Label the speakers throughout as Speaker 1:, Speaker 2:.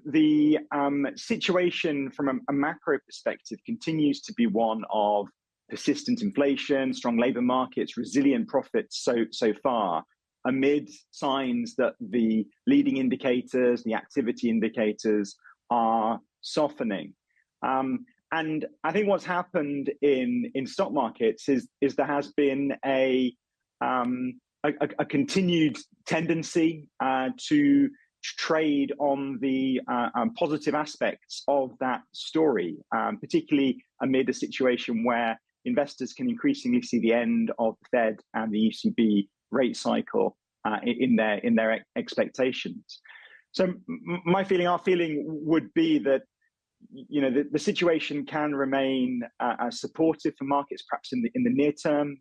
Speaker 1: the situation from a macro perspective continues to be one of persistent inflation, strong labor markets, resilient profits so far, amid signs that the leading indicators, the activity indicators are softening. And I think what's happened in stock markets is there has been a continued tendency to trade on the positive aspects of that story, particularly amid a situation where investors can increasingly see the end of the Fed and the ECB rate cycle in their expectations. So our feeling would be that the situation can remain supportive for markets, perhaps in the near term.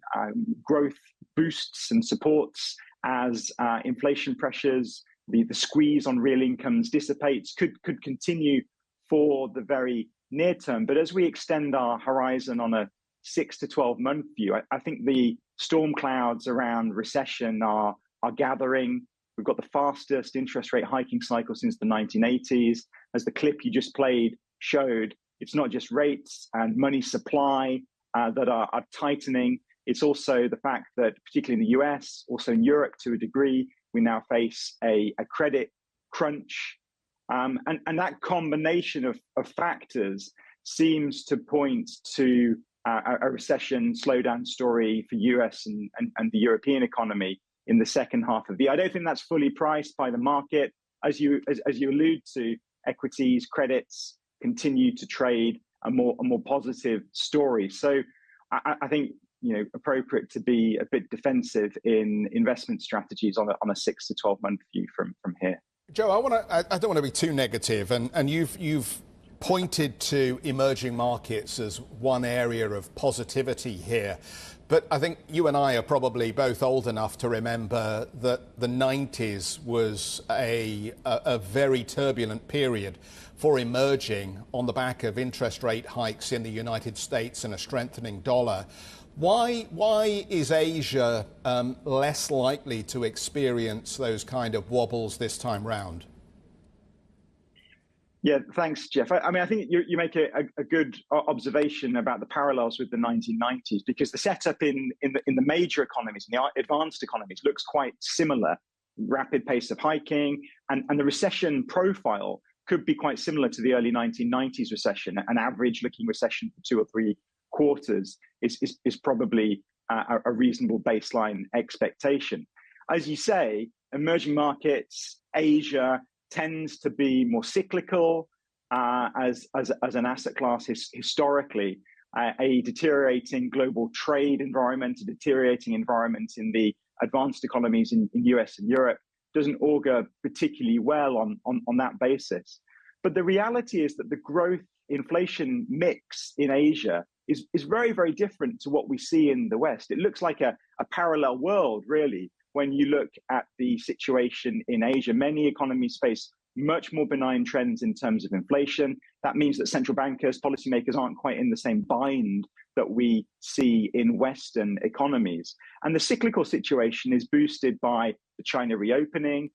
Speaker 1: Growth boosts and supports as inflation pressures, the squeeze on real incomes dissipates, could continue for the very near term. But as we extend our horizon on a 6 to 12 month view, I think the storm clouds around recession are gathering. We've got the fastest interest rate hiking cycle since the 1980s. As the clip you just played showed, it's not just rates and money supply that are tightening. It's also the fact that, particularly in the US, also in Europe to a degree, we now face a credit crunch. And that combination of factors seems to point to a recession slowdown story for US and the European economy in the second half of the year. I don't think that's fully priced by the market. As you allude to, equities, credits continue to trade a more positive story. So I think appropriate to be a bit defensive in investment strategies on a 6 to 12 month view from here.
Speaker 2: Joe, I don't want to be too negative, and you've pointed to emerging markets as one area of positivity here. But I think you and I are probably both old enough to remember that the 90s was a very turbulent period for emerging on the back of interest rate hikes in the United States and a strengthening dollar. Why is Asia less likely to experience those kind of wobbles this time round?
Speaker 1: Yeah, thanks, Jeff. I think you make a good observation about the parallels with the 1990s, because the setup in the major economies, in the advanced economies, looks quite similar. Rapid pace of hiking, and the recession profile could be quite similar to the early 1990s recession. An average-looking recession for 2 or 3 quarters is probably a reasonable baseline expectation. As you say, emerging markets, Asia, tends to be more cyclical as an asset class historically. A deteriorating global trade environment, a deteriorating environment in the advanced economies in US and Europe doesn't augur particularly well on that basis. But the reality is that the growth inflation mix in Asia is very, very different to what we see in the West. It looks like a parallel world, really, when you look at the situation in Asia. Many economies face much more benign trends in terms of inflation. That means that central bankers, policymakers aren't quite in the same bind that we see in Western economies. And the cyclical situation is boosted by the China reopening.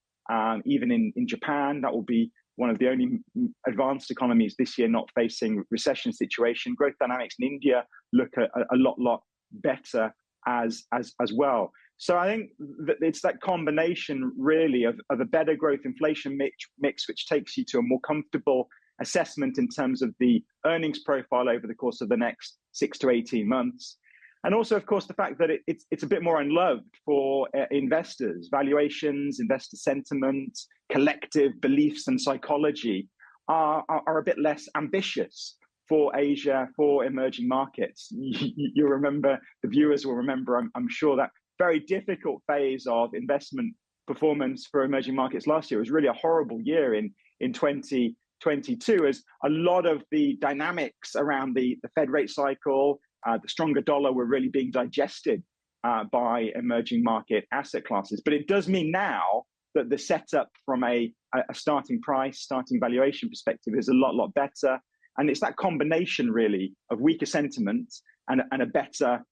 Speaker 1: Even in Japan, that will be one of the only advanced economies this year not facing recession situation. Growth dynamics in India look a lot better as well. So I think that it's that combination really of a better growth inflation mix, which takes you to a more comfortable assessment in terms of the earnings profile over the course of the next 6 to 18 months. And also, of course, the fact that it's a bit more unloved for investors. Valuations, investor sentiment, collective beliefs and psychology are a bit less ambitious for Asia, for emerging markets. You remember, the viewers will remember, I'm sure, that very difficult phase of investment performance for emerging markets last year. It was really a horrible year in 2022, as a lot of the dynamics around the Fed rate cycle, the stronger dollar, were really being digested by emerging market asset classes. But it does mean now that the setup from a starting price, starting valuation perspective is a lot better. And it's that combination really of weaker sentiment and a better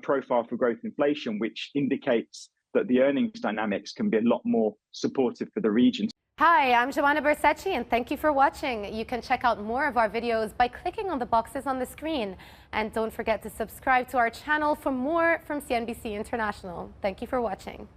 Speaker 1: profile for growth inflation, which indicates that the earnings dynamics can be a lot more supportive for the region.
Speaker 3: Hi, I'm Joanna Bersecci, and thank you for watching. You can check out more of our videos by clicking on the boxes on the screen. And don't forget to subscribe to our channel for more from CNBC International. Thank you for watching.